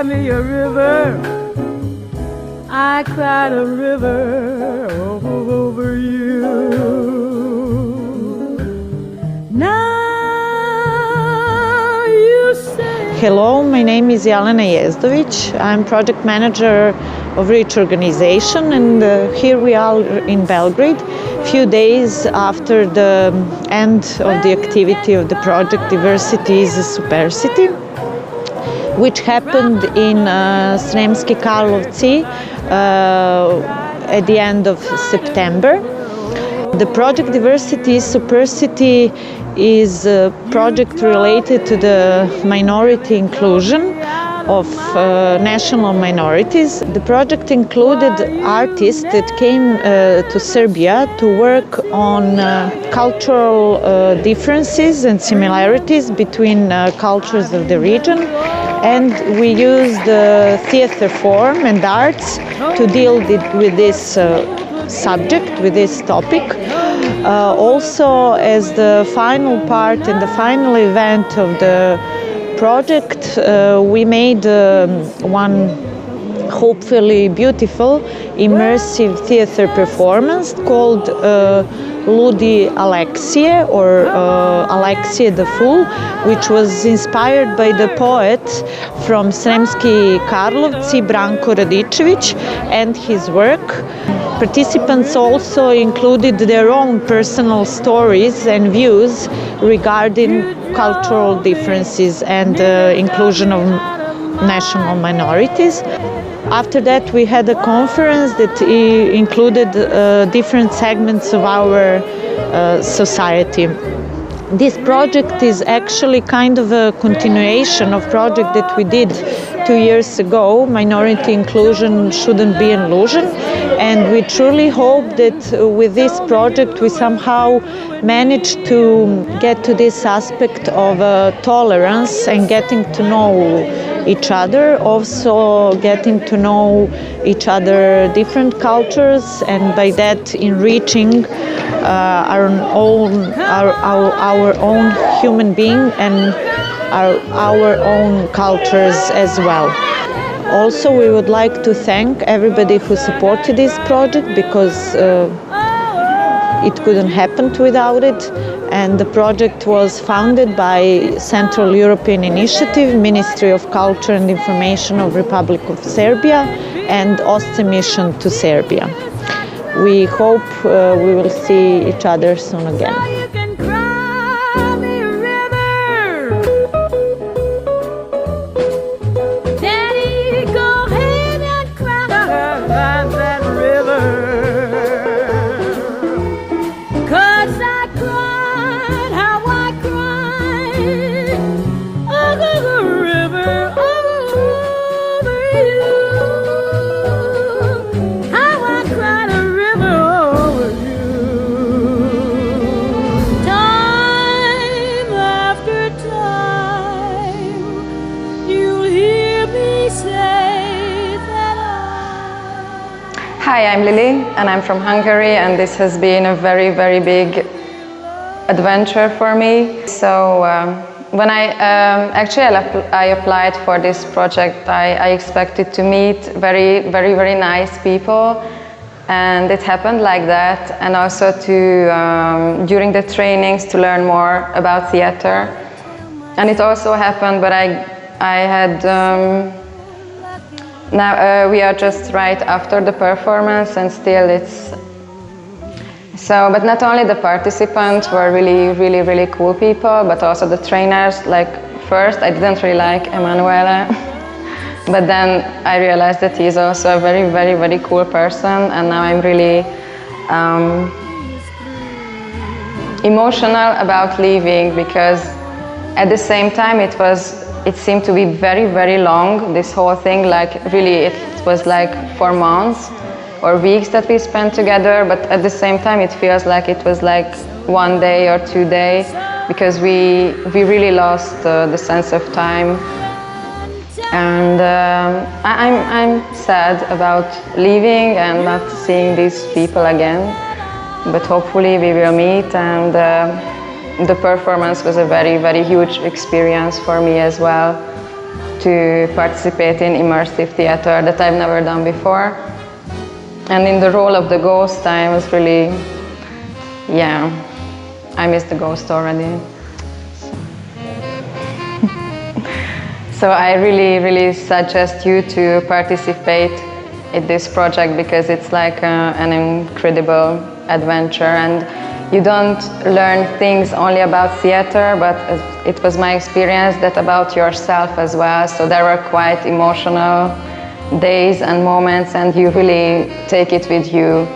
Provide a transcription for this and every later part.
me a river. I cried a river over you. Now you say. Hello, my name is Jelena Jezdović. I'm project manager of Reach organization, and here we are in Belgrade, few days after the end of the activity of the project Diversity is a Supercity, which happened in Sremski Karlovci at the end of September. The project Diversity is Supercity is a project related to the minority inclusion of national minorities. The project included artists that came to Serbia to work on cultural differences and similarities between cultures of the region, and we used theater form and arts to deal with this subject, with this topic. Also, as the final part and the final event of the project, we made one hopefully beautiful immersive theater performance called Ludi Aleksie, or Aleksie the Fool, which was inspired by the poet from Sremski Karlovci Branko Radičević and his work. Participants also included their own personal stories and views regarding cultural differences and inclusion of national minorities. After that, we had a conference that included different segments of our society. This project is actually kind of a continuation of a project that we did 2 years ago, Minority Inclusion Shouldn't Be an Illusion, and we truly hope that with this project we somehow managed to get to this aspect of tolerance and getting to know each other, also getting to know each other different cultures, and by that enriching our own human being and our own cultures as well. Also, we would like to thank everybody who supported this project, because it couldn't happen without it. And the project was founded by Central European Initiative, Ministry of Culture and Information of Republic of Serbia, and OSCE Mission to Serbia. We hope we will see each other soon again. Hi, I'm Lily and I'm from Hungary, and this has been a very, very big adventure for me. So when I applied for this project, I expected to meet very, very, very nice people, and it happened like that. And also to during the trainings to learn more about theater, and it also happened. But I had. Now we are just right after the performance, and still it's so. But not only the participants were really, really, really cool people, but also the trainers. Like first, I didn't really like Emanuele, but then I realized that he's also a very, very, very cool person, and now I'm really emotional about leaving, because at the same time it seemed to be very, very long, this whole thing. Like really, it was like 4 months or weeks that we spent together, but at the same time it feels like it was like 1 day or 2 days, because we really lost the sense of time. And I'm sad about leaving and not seeing these people again, but hopefully we will meet. And the performance was a very, very huge experience for me as well, to participate in immersive theater that I've never done before. And in the role of the ghost, I was really, yeah, I missed the ghost already. So I really suggest you to participate in this project because it's like an incredible adventure, and you don't learn things only about theater, but it was my experience that about yourself as well. So there were quite emotional days and moments, and you really take it with you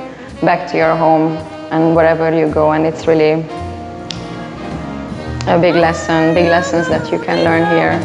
back to your home and wherever you go, and it's really a big lessons that you can learn here.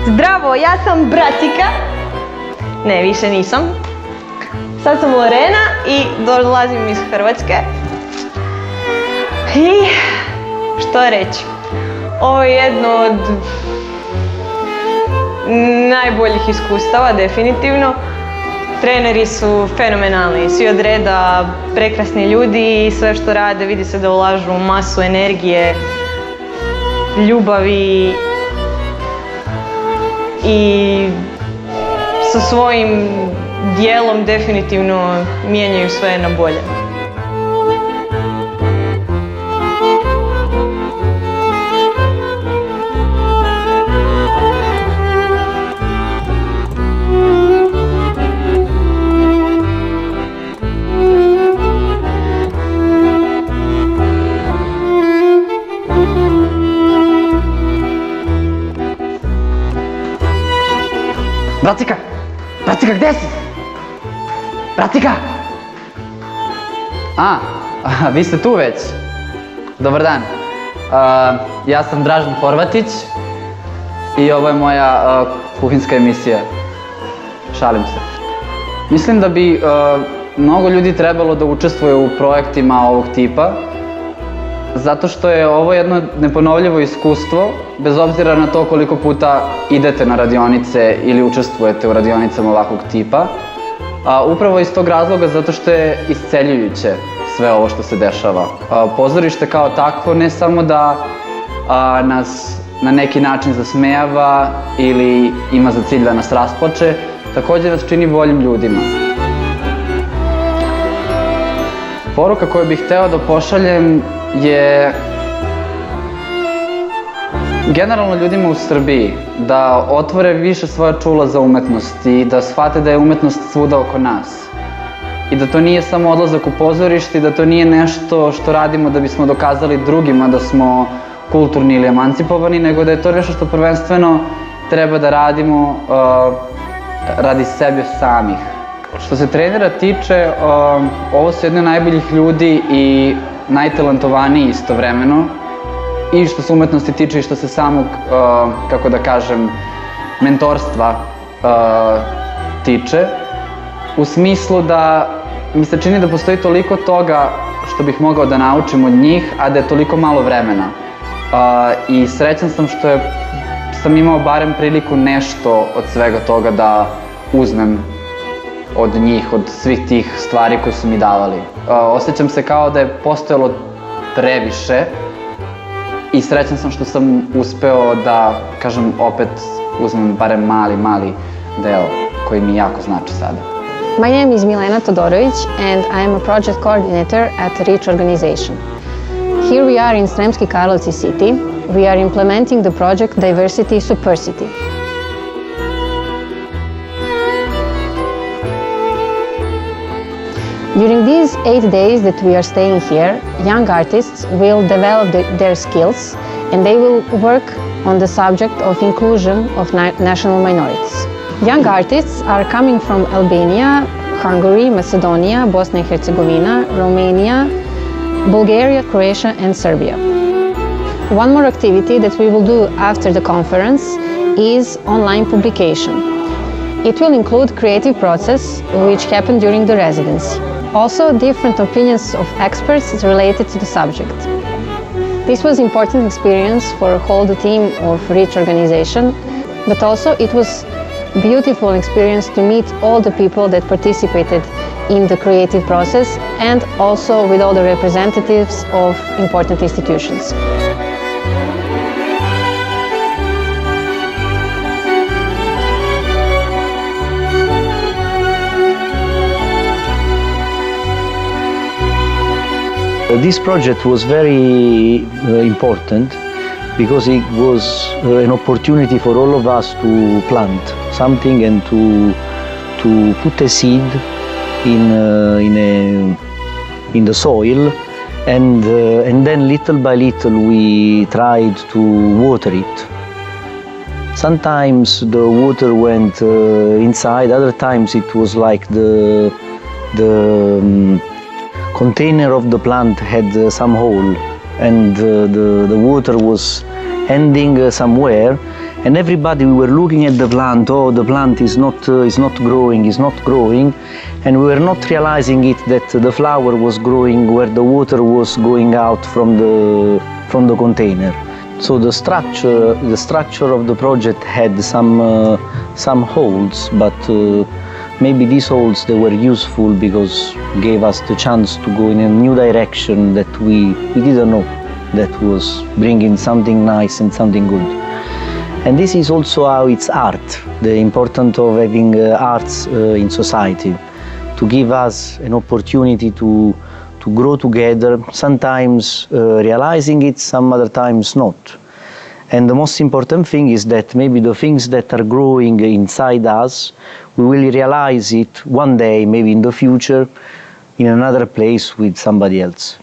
Zdravo, ja sam Bratika. Ne, više nisam. Sad sam Lorena i dolazim iz Hrvatske. I što reći? Ovo je jedno od najboljih iskustava, definitivno. Treneri su fenomenalni, svi od reda, prekrasni ljudi i sve što rade vidi se da ulažu masu energije, ljubavi i sa svojim dijelom definitivno mijenjaju sve na bolje. Bratika! Bratika, gdje si? Bratika! Vi ste tu već. Dobar dan. Ja sam Dražen Horvatić i ovo je moja kuhinska emisija. Šalim se. Mislim da bi mnogo ljudi trebalo da učestvuje u projektima ovog tipa, zato što je ovo jedno neponovljivo iskustvo, bez obzira na to koliko puta idete na radionice ili učestvujete u radionicama ovakvog tipa. Upravo iz tog razloga zato što je isceljujuće sve ovo što se dešava. Pozorište kao takvo ne samo da nas na neki način zasmejava ili ima za cilj da nas rasplače, također nas čini boljim ljudima. Poruka koju bih hteo da pošaljem je generalno ljudima u Srbiji da otvore više svoja čula za umetnost i da shvate da je umetnost svuda oko nas. I da to nije samo odlazak u pozorište i da to nije nešto što radimo da bismo dokazali drugima da smo kulturni ili emancipovani, nego da je to nešto što prvenstveno treba da radimo radi sebe samih. Što se trenera tiče, ovo su jedni od najboljih ljudi i najtalentovaniji istovremeno, i što se umetnosti tiče i što se samog, kako da kažem, mentorstva tiče, u smislu da mi se čini da postoji toliko toga što bih mogao da naučim od njih, a da je toliko malo vremena. I srećan sam što sam imao barem priliku nešto od svega toga da uzmem od njih, od svih tih stvari koje su mi davali. Osjećam se kao da je postojalo previše i srećan sam što sam uspeo da, kažem, opet uzmem barem mali deo koji mi jako znači sada. My name is Milena Todorović and I am a project coordinator at REACH organization. Here we are in Sremski Karlovci city. We are implementing the project Diversity Supercity. During these 8 days that we are staying here, young artists will develop their skills and they will work on the subject of inclusion of national minorities. Young artists are coming from Albania, Hungary, Macedonia, Bosnia and Herzegovina, Romania, Bulgaria, Croatia and Serbia. One more activity that we will do after the conference is online publication. It will include creative process which happened during the residency. Also, different opinions of experts related to the subject. This was an important experience for whole the team of REACH organization, but also it was a beautiful experience to meet all the people that participated in the creative process and also with all the representatives of important institutions. This project was very important because it was an opportunity for all of us to plant something and to put a seed in the soil, and then little by little we tried to water it. Sometimes the water went inside, other times it was like the container of the plant had some hole and the water was ending somewhere, and everybody, we were looking at the plant, oh, the plant is not growing, and we were not realizing it that the flower was growing where the water was going out from the container. So the structure of the project had some holes, but maybe these holes, they were useful because gave us the chance to go in a new direction that we didn't know that was bringing something nice and something good. And this is also how it's art, the importance of having arts in society, to give us an opportunity to grow together, sometimes realizing it, some other times not. And the most important thing is that maybe the things that are growing inside us, we will realize it one day, maybe in the future, in another place with somebody else.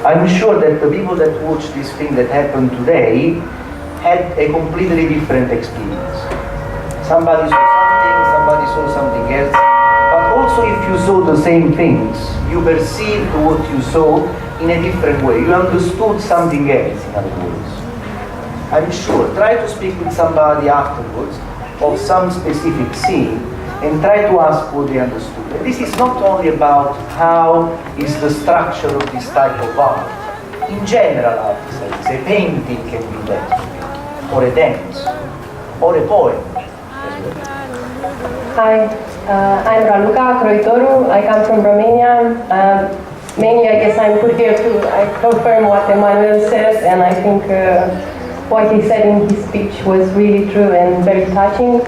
I'm sure that the people that watch this thing that happened today had a completely different experience. Somebody saw something else, but also if you saw the same things, you perceived what you saw in a different way. You understood something else, in other words. I'm sure. Try to speak with somebody afterwards of some specific scene and try to ask what they understood. And this is not only about how is the structure of this type of art. In general, art is like this. A painting can be that, or a dance, or a poem as well. Hi, I'm Raluca Croitoru. I come from Romania. Mainly, I guess I'm put here to confirm what Emmanuel said, and I think what he said in his speech was really true and very touching.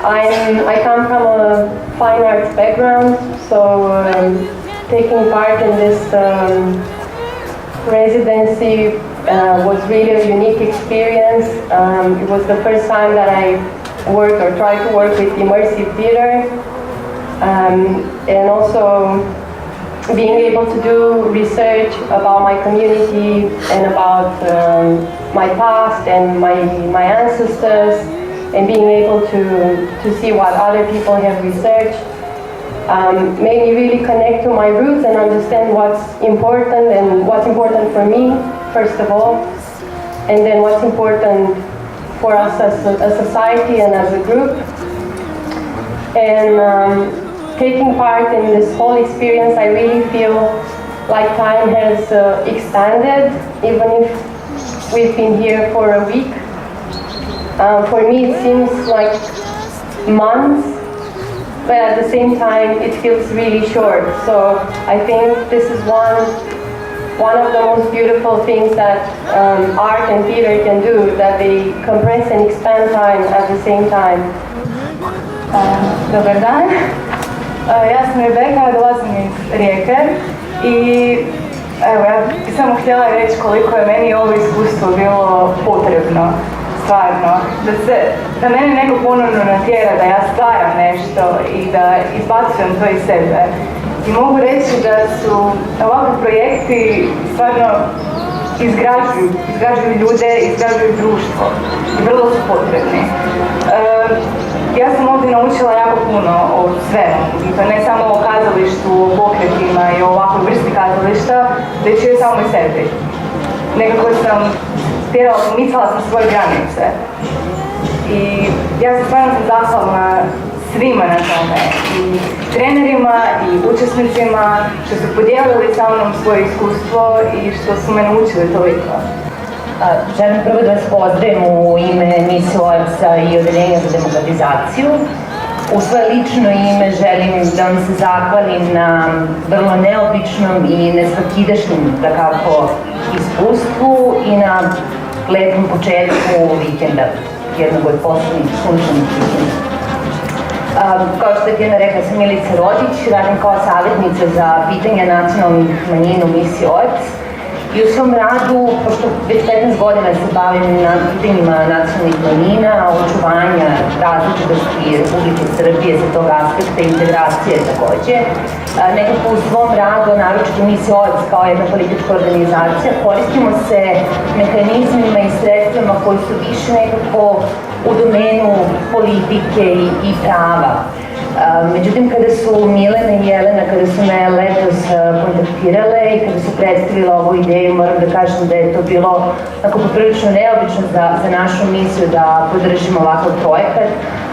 I come from a fine arts background, so taking part in this residency was really a unique experience. It was the first time that I worked or tried to work with immersive theater, and also being able to do research about my community and about my past and my ancestors, and being able to see what other people have researched made me really connect to my roots and understand what's important and what's important for me, first of all, and then what's important for us as a society and as a group. And taking part in this whole experience, I really feel like time has expanded, even if we've been here for a week. For me, it seems like months, but at the same time, it feels really short. So I think this is one of the most beautiful things that art and theater can do, that they compress and expand time at the same time. Dobar dan. Ja sam Rebeka, dolazim iz Rijeke i evo, ja bih samo htjela reći koliko je meni ovo iskustvo bilo potrebno, stvarno. Da mene neko ponovno natjera da ja stvaram nešto i da izbacujem to iz sebe. I mogu reći da su ovakvi projekti stvarno izgrađuju ljude, izgrađuju društvo i vrlo su potrebni. Ja sam ovdje naučila jako puno o svemu, i to ne samo o kazalištu, o pokretima i o ovakvoj vrsti kazališta, već i o samoj sebi. Nekako sam pomicala sam svoje granice. I ja sam stvarno zahvalna svima na tome, i trenerima i učesnicima što su podijelili sa mnom svoje iskustvo i što su me naučili toliko. Želim prvo da vas pozdravim u ime Misije OEBS-a i Odeljenja za demokratizaciju. U svoje lično ime želim da vam se zahvalim na vrlo neobičnom i nesvakidašnjem, dakako, iskustvu i na lepom početku vikenda, jednog od poslednjih sunčanih vikenda. Kao što je Tijana rekla, sam Milica Rodić, radim kao savjetnica za pitanja nacionalnih manjina u Misiji OEBS. I u svom radu, pošto već 15 godina se bavim na pitanjima nacionalnih manjina, očuvanja različitosti Republike Srbije sa tog aspekta, integracije takođe, nekako u svom radu, naročito Misija OEBS kao jedna politička organizacija, koristimo se mehanizmima i sredstvima koji su više nekako u domenu politike i prava. Međutim, kada su Milena i Jelena, kada su me letos kontaktirale i kada su predstavile ovu ideju, moram da kažem da je to bilo poprilično neobično za našu misiju da podržimo ovakav projekat,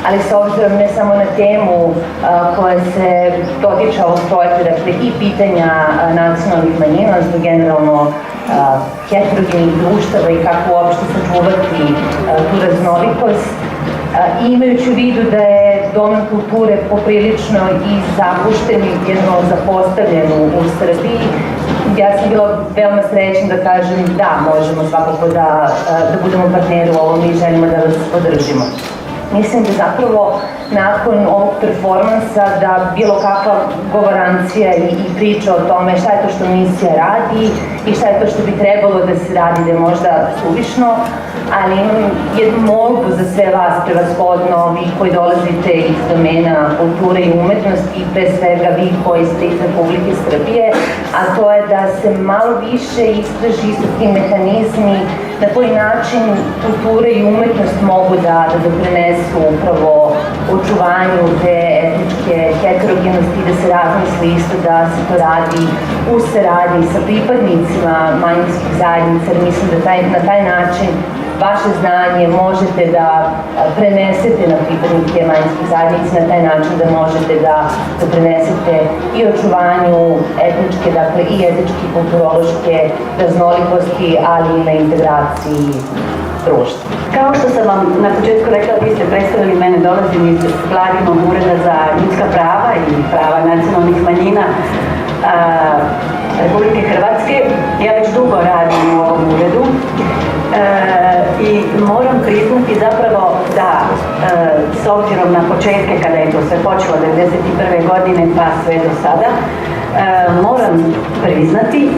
ali s obzirom ne samo na temu koja se dotiče ovog projekta, dakle i pitanja nacionalnih manjina, odnosno generalno heterogenih društava i kako uopšte sačuvati tu raznolikost, i imajući u vidu da je domen kulture poprilično i zapušten i jedno zapostavljen u Srbiji, ja sam bila veoma srećna da kažem da možemo svakako da budemo partneri u ovom i želimo da vas podržimo. Mislim da zapravo nakon ovog performansa da bilo kakva govorancija i priča o tome šta je to što misija radi i šta je to što bi trebalo da se radi, da je možda suvišno, ali imam jednu molbu za sve vas, prevashodno vi koji dolazite iz domena kulture i umetnosti i pre svega vi koji ste iz Republike Srbije, a to je da se malo više istraži su ti mehanizmi na koji način kultura i umetnost mogu da doprinesu upravo očuvanju te etničke heterogenosti, da se razmisli isto da se to radi u saradnji sa pripadnicima manjinskih zajednica, jer mislim da na taj način vaše znanje možete da prenesete na pripadnike manjinskih zajednica, na taj način da možete da prenesete i očuvanju etničke, dakle i jezičke i kulturološke raznolikosti, ali i na integraciji društva. Kao što sam vam na početku rekla, vi ste predstavili mene, dolazim iz Vladinog ureda za ljudska prava i prava nacionalnih manjina Republike Hrvatske. Ja već dugo radim u ovom uredu i moram priznati zapravo da s obzirom na početke kada je to sve počelo 1991. godine pa sve do sada, moram priznati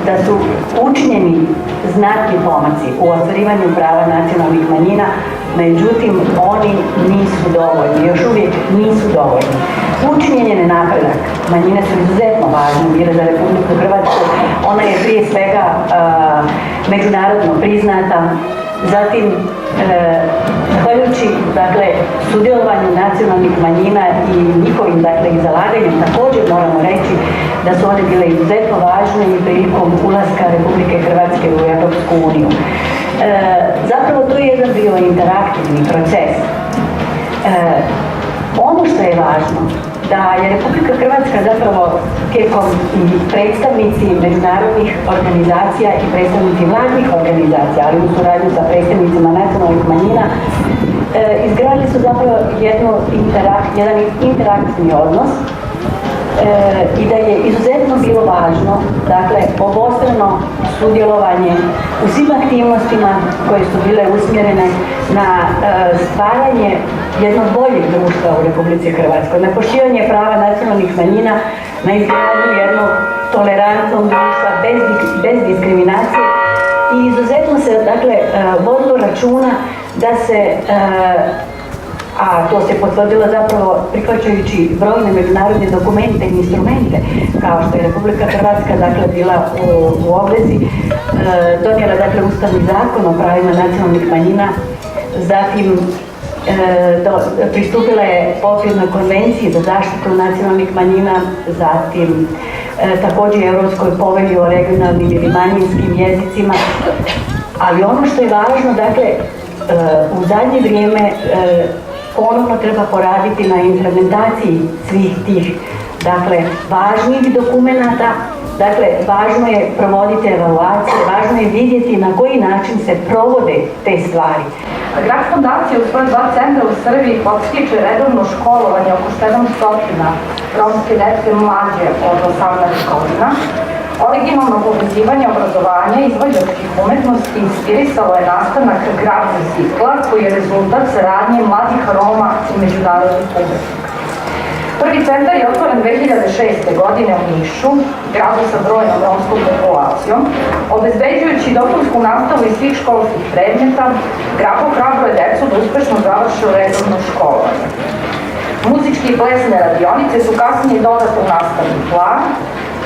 da su učinjeni znatni pomaci u ostvarivanju prava nacionalnih manjina, međutim oni nisu dovoljni, još uvijek nisu dovoljni. Učinjen je napredak, manjine su izuzetno važne bile za Republiku Hrvatsku, ona je prije svega međunarodno priznata, zatim zahvaljujući sudjelovanju nacionalnih manjina i njihovim i zalaganjem također moramo reći da su one bile izuzetno važne i prilikom ulaska Republike Hrvatske u Europsku uniju. Zapravo to je jedan bio interaktivni proces. Ono što je važno, da je Republika Hrvatska zapravo tijekom i predstavnici međunarodnih organizacija i predstavnici vladnih organizacija, ali u suradnju sa predstavnicima nacionalnih manjina, izgradili su zapravo jedan interaktivni odnos i da je izuzetno bilo važno, obostrano sudjelovanje u svim aktivnostima koje su bile usmjerene na stvaranje jednog boljeg društva u Republici Hrvatskoj, na poštivanje prava nacionalnih manjina, na izgradnju jednog tolerantnog društva bez diskriminacije i izuzetno se vodilo računa da se a to se potvrdilo zapravo prihvaćajući brojne međunarodne dokumente i instrumente, kao što je Republika Hrvatska bila u obvezi, donijela Ustavni zakon o pravima nacionalnih manjina, zatim pristupila je Okvirnoj konvenciji za zaštitu nacionalnih manjina, zatim također Europskoj povelji o regionalnim ili manjinskim jezicima, ali ono što je važno, u zadnje vrijeme ponovno treba poraditi na implementaciji svih tih važnih dokumenata. Važno je provoditi evaluacije, važno je vidjeti na koji način se provode te stvari. Grad Fondacija u svoje 2 centra u Srbiji podstiče redovno školovanje oko 700 romske dece mlađe od 18 godina. Originalno povezivanje obrazovanja i izvođačkih umetnosti inspirisalo je nastanak Gradskog cikla, koji je rezultat saradnje mladih Roma i međunarodnih umetnika. Prvi centar je otvoren 2006. godine u Nišu, gradu sa brojnom romskom populacijom. Obezbeđujući dopunsku nastavu iz svih školskih predmeta, grad ohrabruje decu da uspešno završe redovno školovanje. Muzičke i plesne radionice su kasnije dodate u nastavni plan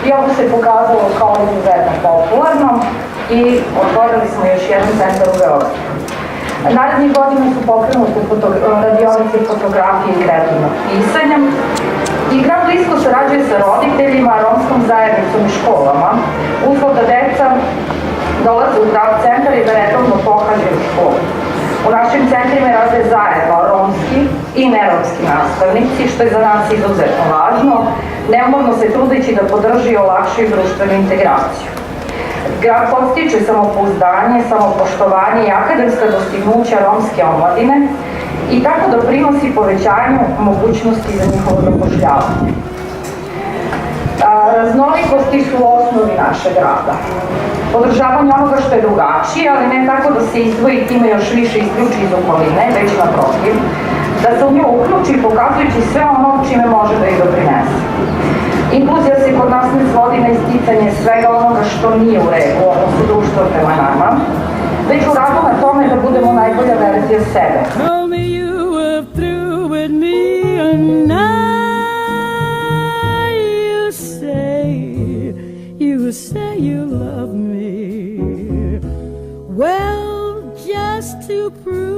i ovo se pokazalo kao izuzetno popularno i otvorili smo još jedan centar u Beogradu. Narednih godina su pokrenute radionice fotografije i kreativnog pisanja i grad blisko sarađuje sa roditeljima, romskom zajednicom i školama. Uslov da deca dolaze u grad centar i da redovno pohađaju školu. U našim centrima rade zajedno romski i neromski nastavnici, što je za nas izuzetno važno, neumorno se trudeći da podrži i olakša društvenu integraciju. Grad podstiče samopouzdanje, samopoštovanje i akademska dostignuća romske omladine i tako doprinosi povećanju mogućnosti za njihovo zapošljavanje. Raznolikosti su u osnovi našeg rada. Podržavanje onoga što je drugačije, ali ne tako da se izdvoji time još više isključi iz okoline, već naprotiv, da se u nju uključi pokazujući sve ono čime može da ih doprinese. Inkluzija se kod nas ne svodi na isticanje svega onoga što nije u redu, odnosno društvo prema nama, već u radu na tome da budemo najbolja verzija sebe. Told me you were through with me, and now you say you love me. Well, just to prove